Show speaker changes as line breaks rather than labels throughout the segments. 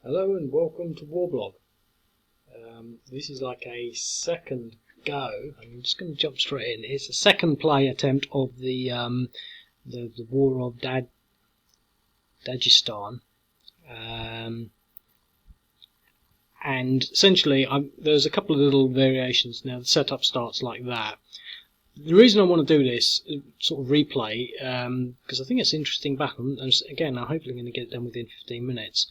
Hello and welcome to Warblog. This is like a second go. I'm just going to jump straight in. It's a second play attempt of the War of Dagestan, and essentially there's a couple of little variations. Now the setup starts like that. The reason I want to do this sort of replay, because I think it's interesting back, and again I'm hopefully going to get it done within 15 minutes.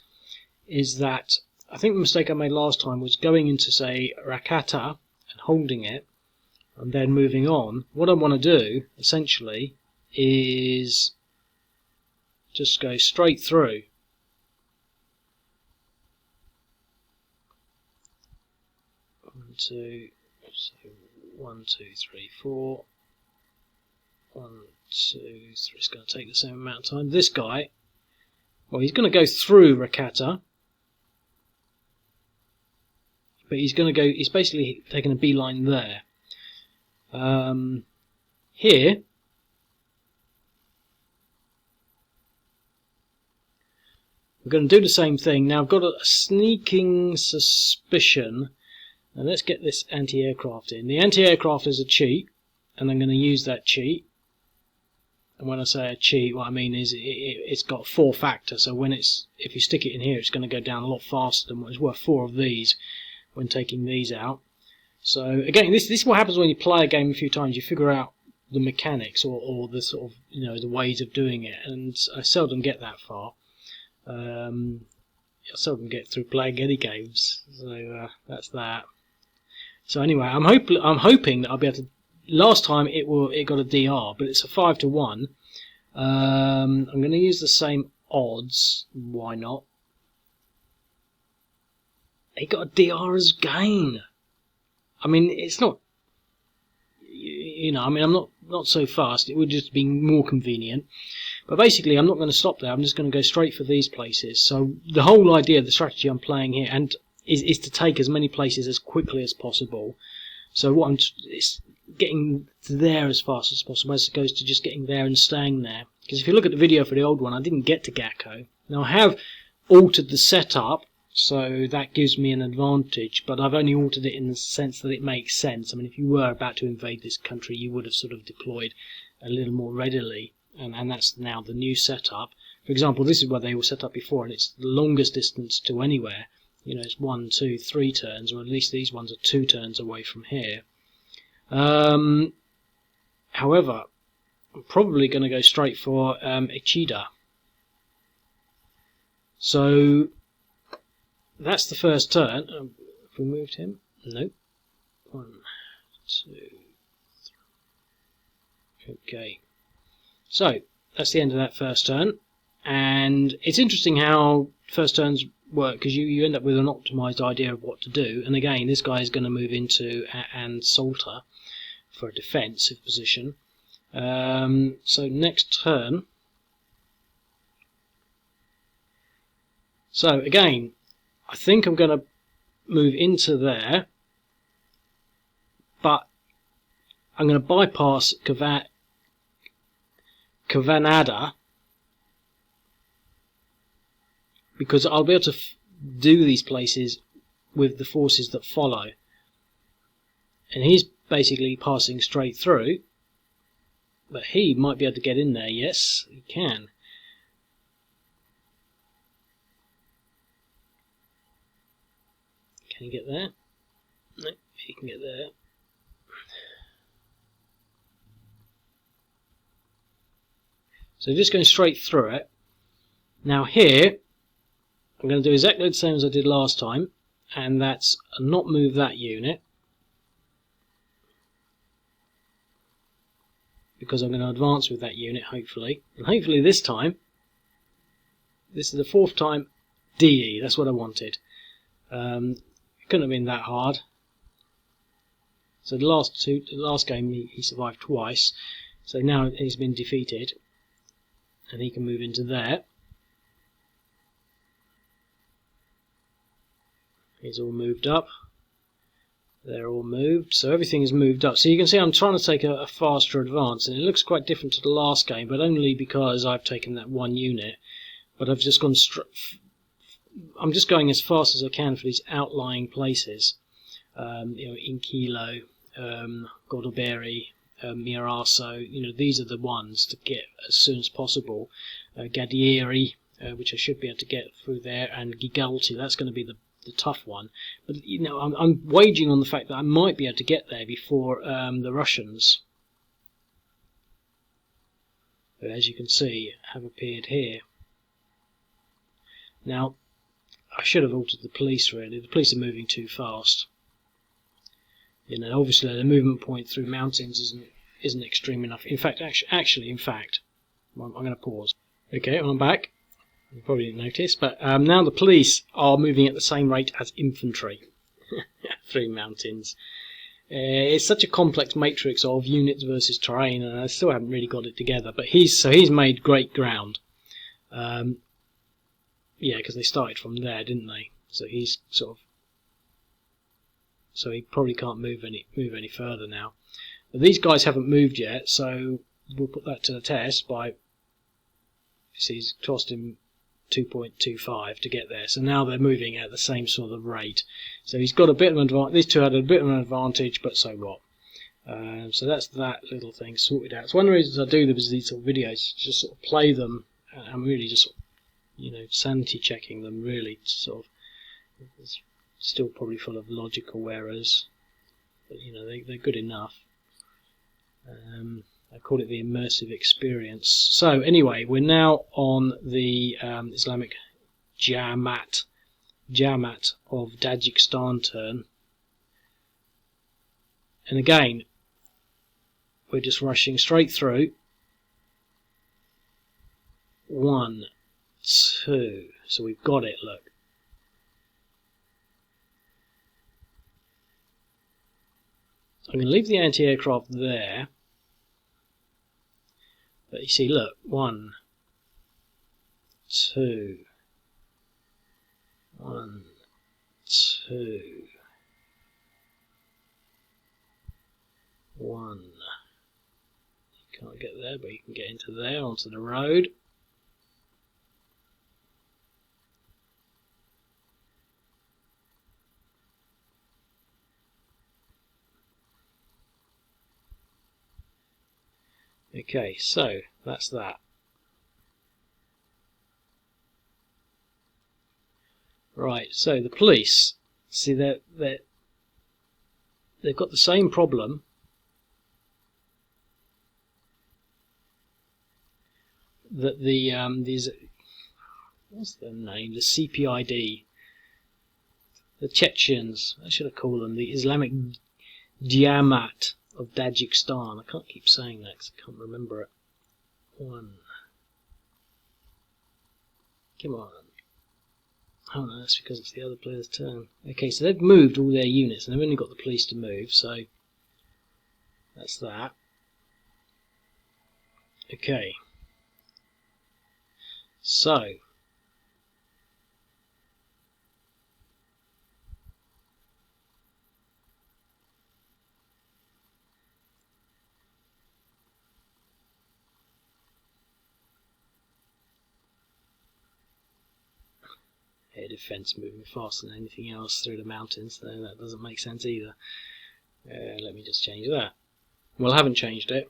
Is that I think the mistake I made last time was going into, say, Rakata and holding it and then moving on. What I want to do essentially is just go straight through. One, two, three, four. 1, 2, 3. It's going to take the same amount of time. This guy, well, he's going to go through Rakata. But he's going to go. He's basically taking a beeline there. Here, we're going to do the same thing. Now I've got a sneaking suspicion. Now let's get this anti-aircraft in. The anti-aircraft is a cheat, and I'm going to use that cheat. And when I say a cheat, what I mean is it's got 4 factor. So if you stick it in here, it's going to go down a lot faster than what is worth 4 of these when taking these out. So again, this is what happens when you play a game a few times. You figure out the mechanics or the sort of the ways of doing it, and I seldom get that far. I seldom get through playing any games, so that's that. So anyway, I'm hoping that I'll be able to. Last time it got a DR, but it's a 5 to 1. I'm going to use the same odds. Why not? He got a DR as gain. I mean, it's not. I mean, I'm not so fast. It would just be more convenient. But basically, I'm not going to stop there. I'm just going to go straight for these places. So the whole idea, the strategy I'm playing here, and is to take as many places as quickly as possible. So it's getting to there as fast as possible, as opposed to just getting there and staying there. Because if you look at the video for the old one, I didn't get to Gakko. Now I have altered the setup, so that gives me an advantage, but I've only altered it in the sense that it makes sense. I mean, if you were about to invade this country, you would have sort of deployed a little more readily, and that's now the new setup. For example, this is where they were set up before, and it's the longest distance to anywhere. It's 1, 2, 3 turns, or at least these ones are 2 turns away from here. However, I'm probably going to go straight for Ichida. So that's the first turn. Have we moved him? Nope. 1, 2, 3. Okay. So that's the end of that first turn. And it's interesting how first turns work, because you end up with an optimized idea of what to do. And again, this guy is going to move into and Salter for a defensive position. So next turn. So again, I think I'm going to move into there, but I'm going to bypass Kavanada, because I'll be able to do these places with the forces that follow. And he's basically passing straight through, but he might be able to get in there. Yes, he can. Can he get there? No, he can get there. So just going straight through it. Now here, I'm going to do exactly the same as I did last time, and that's not move that unit, because I'm going to advance with that unit, hopefully. And hopefully this time, this is the 4th time, DE, that's what I wanted. It couldn't have been that hard. So the last game he survived twice, so now he's been defeated, and he can move into there. He's all moved up. They're all moved, so everything is moved up. So you can see I'm trying to take a faster advance, and it looks quite different to the last game, but only because I've taken that one unit. But I've just gone I'm just going as fast as I can for these outlying places. Inkilo, Godoberi, Mirasso. These are the ones to get as soon as possible. Gadieri, which I should be able to get through there, and Gigalti. That's going to be the tough one. But I'm waging on the fact that I might be able to get there before the Russians, who, as you can see, have appeared here. Now, I should have altered the police really. The police are moving too fast. Obviously the movement point through mountains isn't extreme enough. In fact, I'm going to pause. Okay, I'm back. You probably didn't notice, but now the police are moving at the same rate as infantry through mountains. It's such a complex matrix of units versus terrain, and I still haven't really got it together. But he's made great ground. Yeah, because they started from there, didn't they? So he's so he probably can't move any further now. But these guys haven't moved yet, so we'll put that to the test by. He's cost him 2.25 to get there. So now they're moving at the same sort of rate. So he's got a bit of an advantage. These two had a bit of an advantage, but so what? So that's that little thing sorted out. So one of the reasons I do these sort of videos, just sort of play them. I'm really just sanity checking them. Really, it's still probably full of logical errors, but they're good enough. I call it the immersive experience. So anyway, we're now on the Islamic Jamaat of Dagestan turn, and again we're just rushing straight through. 1, 2, so we've got it. Look, I'm going to leave the anti-aircraft there. But you see, look, 1, 2, 1, 2, 1. You can't get there, but you can get into there, onto the road. Okay, so that's that. Right, so the police, see, they've got the same problem. That these, what's their name? The CPID, the Chechens. I should have called them the Islamic Jamaat of Dagestan. I can't keep saying that because I can't remember it. 1. Come on. Oh no, that's because it's the other player's turn. Okay, so they've moved all their units, and they've only got the police to move, so that's that. Okay. So air defense moving faster than anything else through the mountains, so that doesn't make sense either. Let me just change that. Well, I haven't changed it.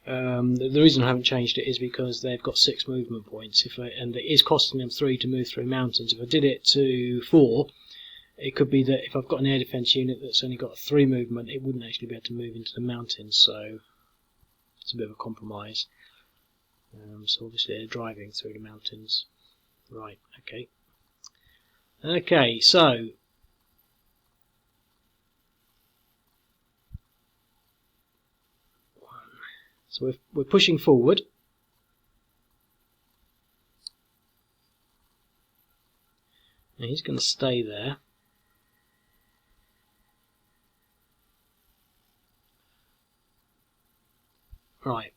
The reason I haven't changed it is because they've got 6 movement points, and it is costing them 3 to move through mountains. If I did it to 4, it could be that if I've got an air defense unit that's only got 3 movement, it wouldn't actually be able to move into the mountains, so it's a bit of a compromise. So obviously they're driving through the mountains. Right, okay. Okay, so we're pushing forward. Now he's going to stay there. Right.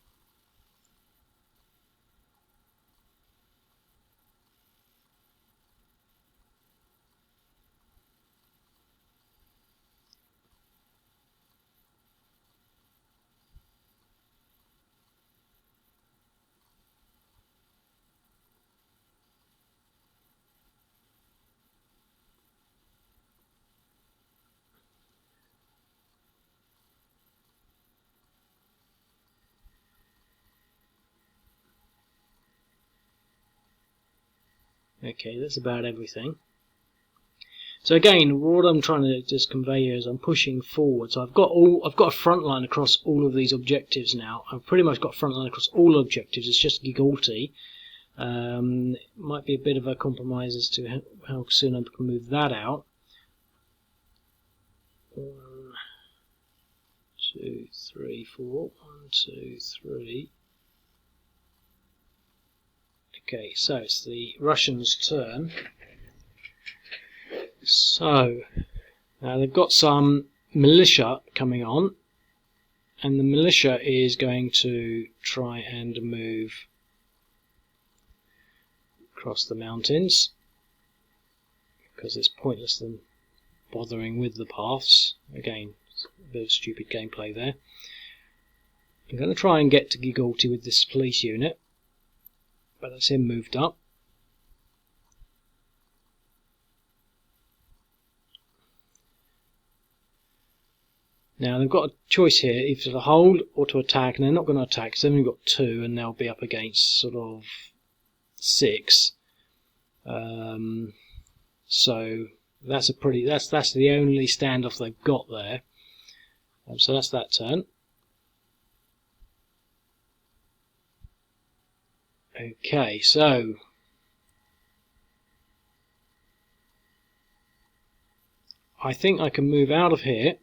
Okay, that's about everything. So again, what I'm trying to just convey here is I'm pushing forward. So I've got a front line across all of these objectives now. I've pretty much got a front line across all objectives. It's just Gigalti. Might be a bit of a compromise as to how soon I can move that out. 1, 2, 3, 4. 1, 2, 3. Okay, so it's the Russians' turn. So now they've got some militia coming on, and the militia is going to try and move across the mountains because it's pointless them bothering with the paths. Again, it's a bit of stupid gameplay there. I'm going to try and get to Gigalti with this police unit, but that's him moved up. Now they've got a choice here, either to hold or to attack, and they're not going to attack because they've only got 2 and they'll be up against sort of 6. So that's that's the only standoff they've got there. So that's that turn. Okay, so I think I can move out of here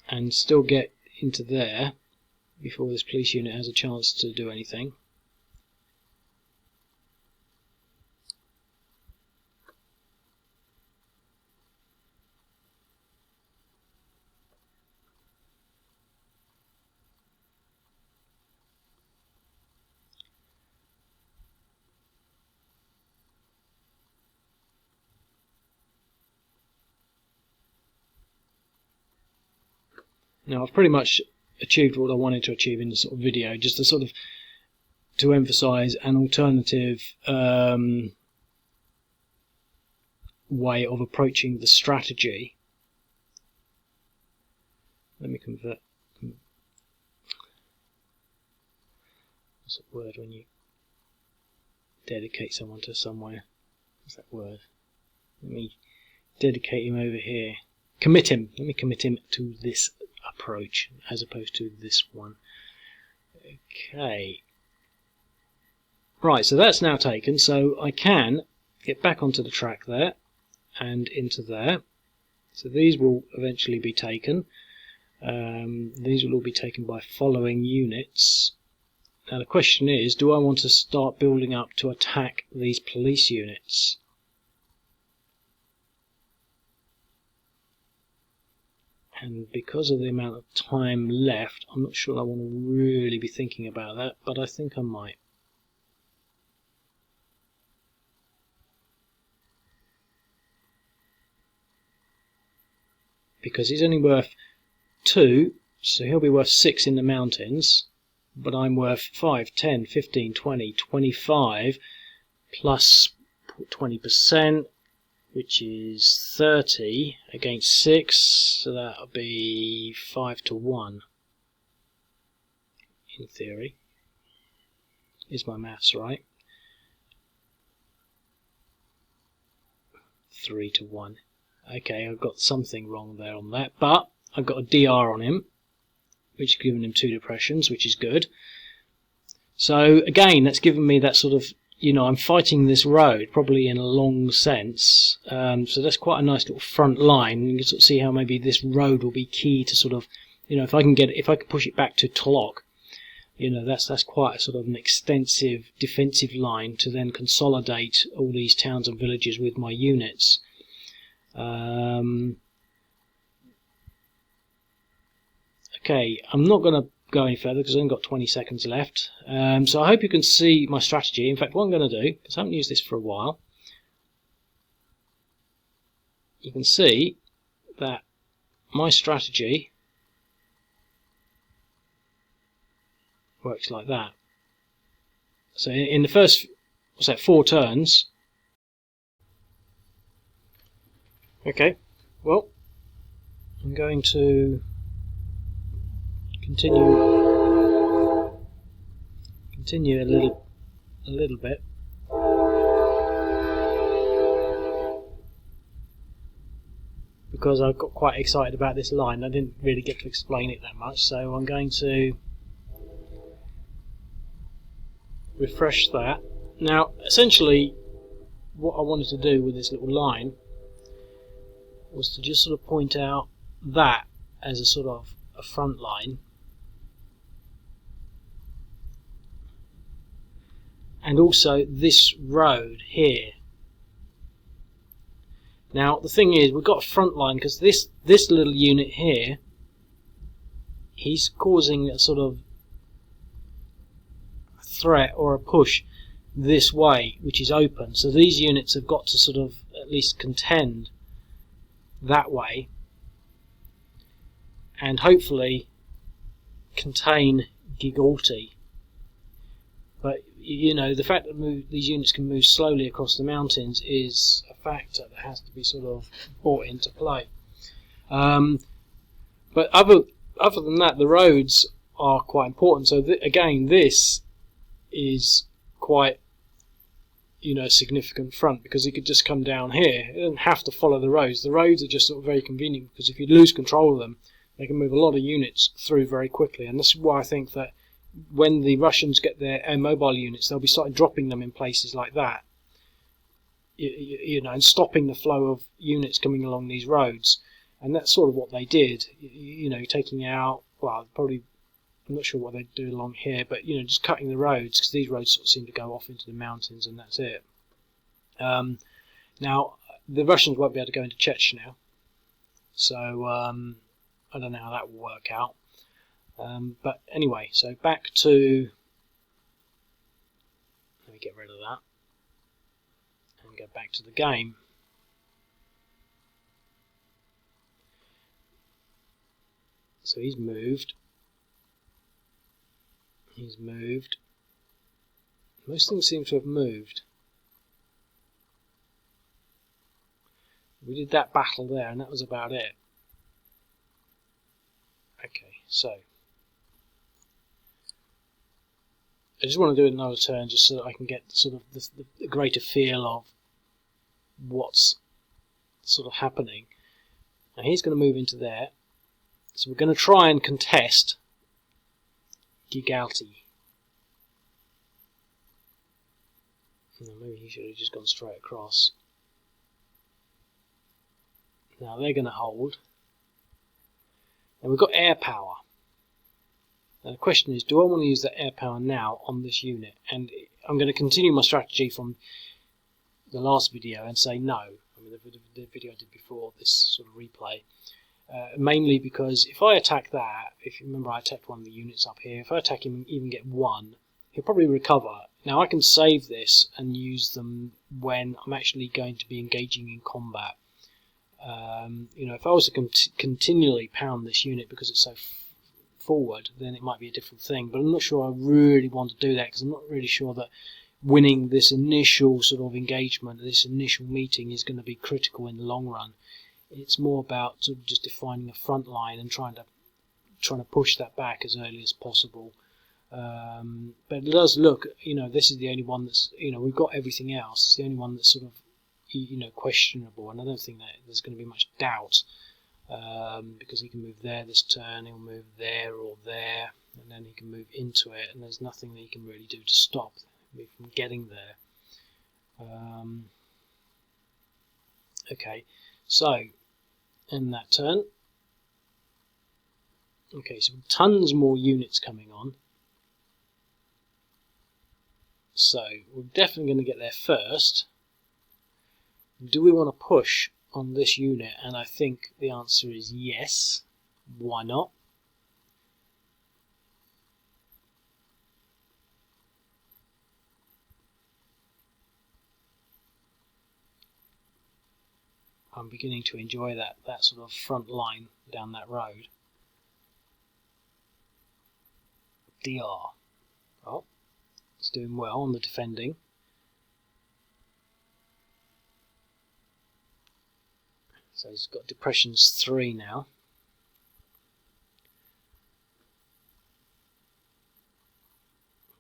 and still get into there before this police unit has a chance to do anything. Now I've pretty much achieved what I wanted to achieve in this sort of video, just to emphasise an alternative way of approaching the strategy. Let me convert. What's that word when you dedicate someone to somewhere? What's that word? Let me dedicate him over here. Commit him. Let me commit him to this approach as opposed to this one. Okay. Right, so that's now taken, so I can get back onto the track there and into there. So these will eventually be taken. These will all be taken by following units. Now the question is, do I want to start building up to attack these police units? And because of the amount of time left, I'm not sure I want to really be thinking about that, but I think I might. Because he's only worth 2, so he'll be worth 6 in the mountains, but I'm worth 5, 10, 15, 20, 25, plus 20%, which is 30 against 6, so that'll be 5 to 1, in theory. Is my maths right? 3 to 1. Okay, I've got something wrong there on that, but I've got a DR on him, which is giving him 2 depressions, which is good. So again, that's given me that sort of, you know, I'm fighting this road probably in a long sense, so that's quite a nice little front line. You can sort of see how maybe this road will be key to sort of, you know, if I can push it back to Tolok, you know, that's quite a sort of an extensive defensive line to then consolidate all these towns and villages with my units. Okay, I'm not going to go any further because I've only got 20 seconds left. So I hope you can see my strategy. In fact, what I'm going to do, because I haven't used this for a while, you can see that my strategy works like that. So in the first, 4 turns. Okay, well, I'm going to continue a little bit. because I got quite excited about this line. I didn't really get to explain it that much, so I'm going to refresh that. Now, essentially, what I wanted to do with this little line was to just sort of point out that as a sort of a front line, and also this road here. Now the thing is, we've got a front line because this little unit here, he's causing a sort of threat or a push this way, which is open. So these units have got to sort of at least contend that way, and hopefully contain Gigalti. But you know, the fact that these units can move slowly across the mountains is a factor that has to be sort of brought into play. But other than that, the roads are quite important. So again, this is quite, you know, a significant front, because it could just come down here. It doesn't have to follow the roads. The roads are just sort of very convenient, because if you lose control of them, they can move a lot of units through very quickly. And this is why I think that when the Russians get their air mobile units, they'll be starting dropping them in places like that, you know, and stopping the flow of units coming along these roads. And that's sort of what they did, you know, taking out, well, probably, I'm not sure what they do along here, but, you know, just cutting the roads, because these roads sort of seem to go off into the mountains, and that's it. Now, the Russians won't be able to go into Chechnya, so I don't know how that will work out. But anyway, so back to, let me get rid of that and go back to the game. So he's moved. He's moved. Most things seem to have moved. We did that battle there, and that was about it. Okay, so I just want to do another turn just so that I can get sort of the greater feel of what's sort of happening. Now he's going to move into there. So we're going to try and contest Gigalti. Maybe he should have just gone straight across. Now they're going to hold. And we've got air power. Now the question is, do I want to use that air power now on this unit? And I'm going to continue my strategy from the last video and say no. I mean, the video I did before this sort of replay. Mainly because if I attack that, if you remember I attacked one of the units up here, if I attack him and even get one, he'll probably recover. Now I can save this and use them when I'm actually going to be engaging in combat. You know, if I was to continually pound this unit because it's so forward, then it might be a different thing. But I'm not sure I really want to do that, because I'm not really sure that winning this initial sort of engagement, this initial meeting, is going to be critical in the long run. It's more about sort of just defining a front line and trying to push that back as early as possible. But it does look, you know, this is the only one that's, you know, we've got everything else. It's the only one that's sort of, you know, questionable, and I don't think that there's going to be much doubt, because he can move there this turn, he'll move there or there, and then he can move into it, and there's nothing that he can really do to stop me from getting there. Okay, so in that turn, okay, so tons more units coming on, so we're definitely going to get there first. Do we want to push on this unit? And I think the answer is yes. Why not? I'm beginning to enjoy that sort of front line down that road. DR. Oh, it's doing well on the defending. So he's got depressions 3 now.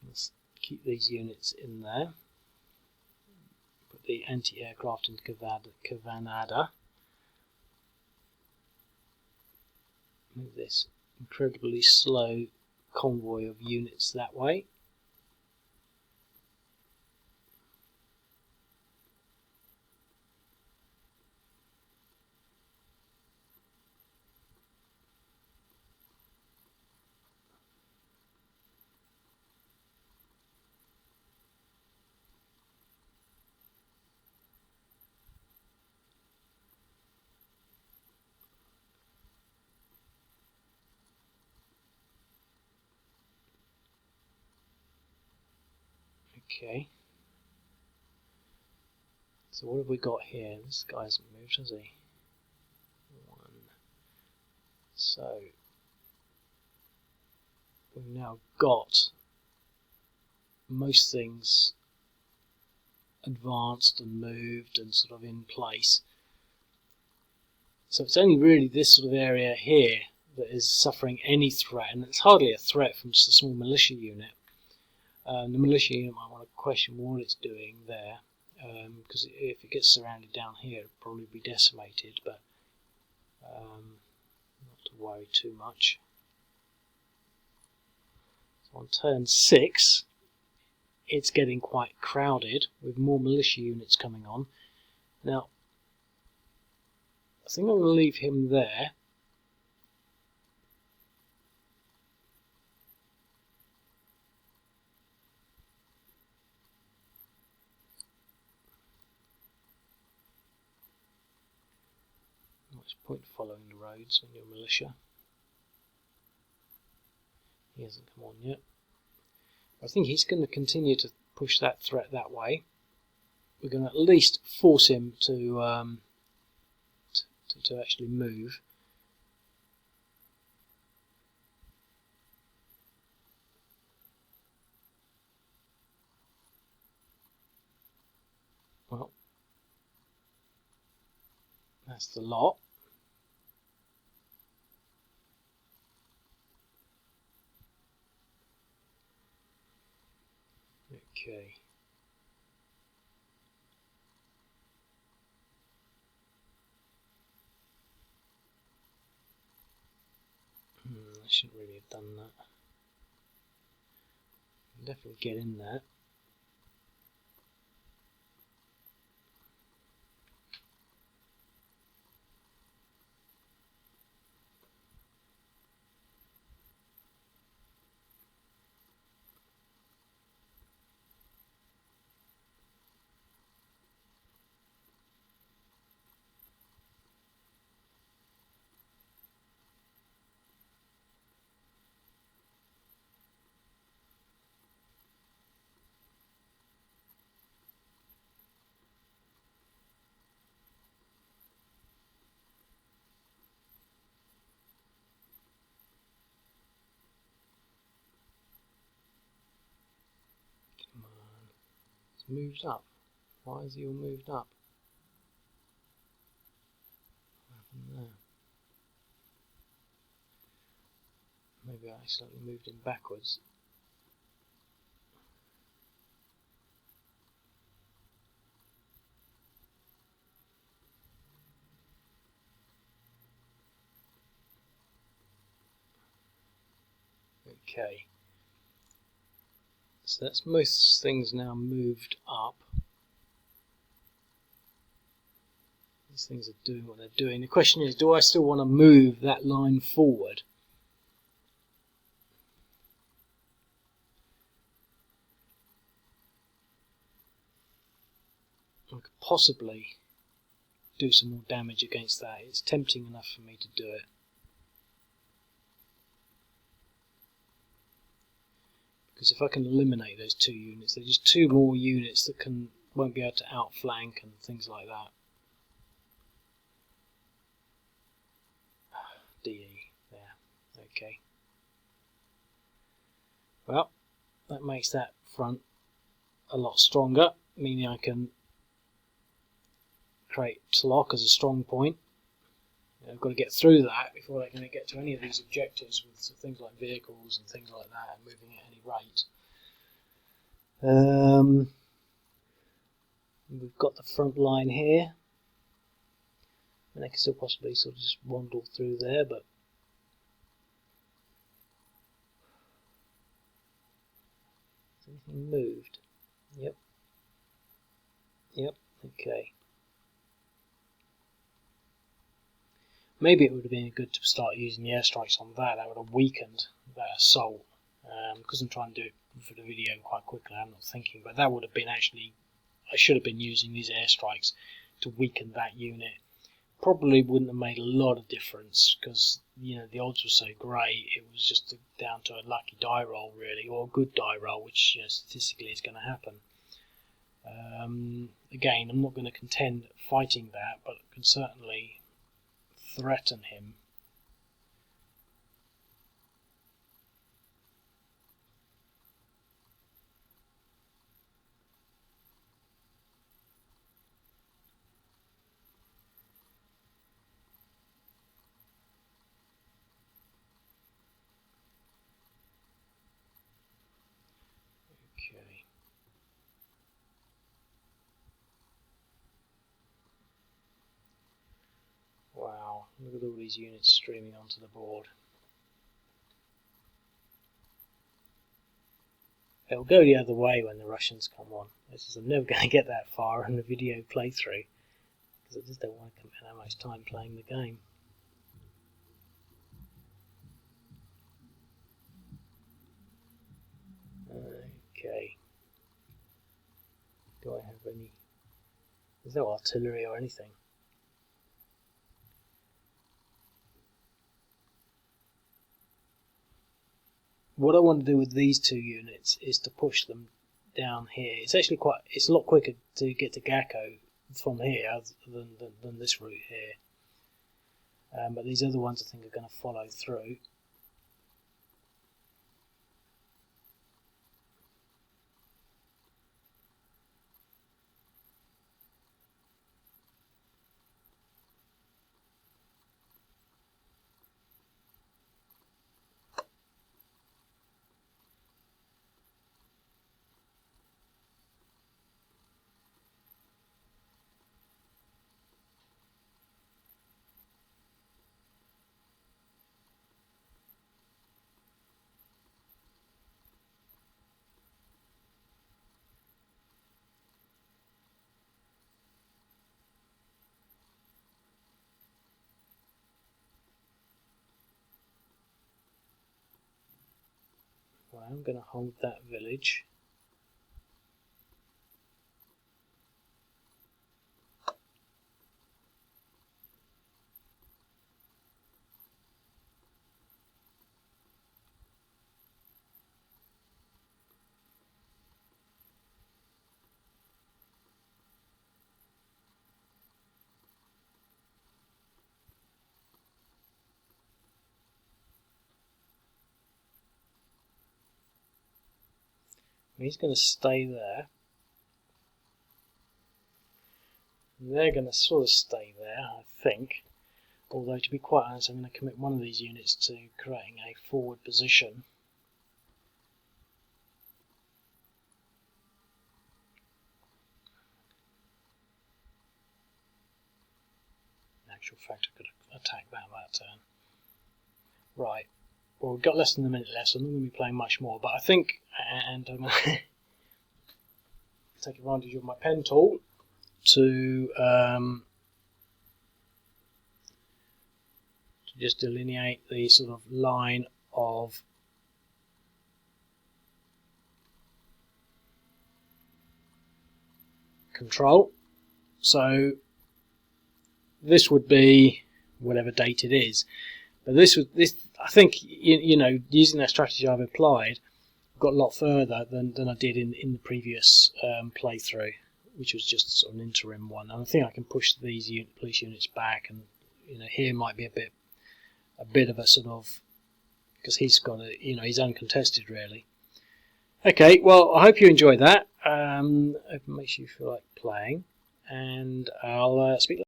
Let's keep these units in there. Put the anti-aircraft into Kavanada. Move this incredibly slow convoy of units that way. Okay. So what have we got here? This guy hasn't moved, has he? One. So we've now got most things advanced and moved and sort of in place. So it's only really this sort of area here that is suffering any threat, and it's hardly a threat from just a small militia unit. The militia unit might want to question what it's doing there, because if it gets surrounded down here, it'll probably be decimated, but not to worry too much. So on turn 6, it's getting quite crowded with more militia units coming on. Now, I think I'm going to leave him there. What's the point of following the roads when you're militia? He hasn't come on yet. I think he's going to continue to push that threat that way. We're going to at least force him to actually move. Well, that's the lot. Okay. I shouldn't really have done that. Definitely get in there. Come on. It's moved up. Why is he all moved up? What happened there? Maybe I accidentally moved him backwards. Okay. So that's most things now moved up. These things are doing what they're doing. The question is, do I still want to move that line forward? I could possibly do some more damage against that. It's tempting enough for me to do it. Because if I can eliminate those 2 units, there's just 2 more units that won't be able to outflank and things like that. DE there. Okay. Well, that makes that front a lot stronger, meaning I can create Tlok as a strong point. I've got to get through that before I can get to any of these objectives with things like vehicles and things like that, and moving at any rate. We've got the front line here, and I can still possibly sort of just waddle through there, but moved. Yep. Yep. Okay. Maybe it would have been good to start using the airstrikes on that. That would have weakened that assault. Because I'm trying to do it for the video quite quickly, I'm not thinking. But that would have been actually, I should have been using these airstrikes to weaken that unit. Probably wouldn't have made a lot of difference because the odds were so great. It was just down to a lucky die roll really, or a good die roll, which statistically is going to happen. Again, I'm not going to contend fighting that, but I can certainly threaten him. Okay. Wow, look at all these units streaming onto the board. It'll go the other way when the Russians come on. I'm never going to get that far in the video playthrough because I just don't want to commit that much time playing the game. Okay. Do I have any? There's no artillery or anything. What I want to do with these two units is to push them down here. It's actually it's a lot quicker to get to Gakko from here than this route here. But these other ones I think are going to follow through. Well, I'm going to hold that village. He's going to stay there. They're going to sort of stay there, I think. Although, to be quite honest, I'm going to commit one of these units to creating a forward position. In actual fact, I could attack that turn. Right. Well, we've got less than a minute left, so I'm not going to be playing much more. But I think, and I'm going to take advantage of my pen tool to just delineate the sort of line of control. So this would be whatever date it is. But this I think using that strategy I've applied, got a lot further than I did in the previous playthrough, which was just sort of an interim one. And I think I can push these police units back, and here might be a bit of a sort of, because he's got he's uncontested really. Okay, well, I hope you enjoyed that. Hope it makes you feel like playing, and I'll speak later.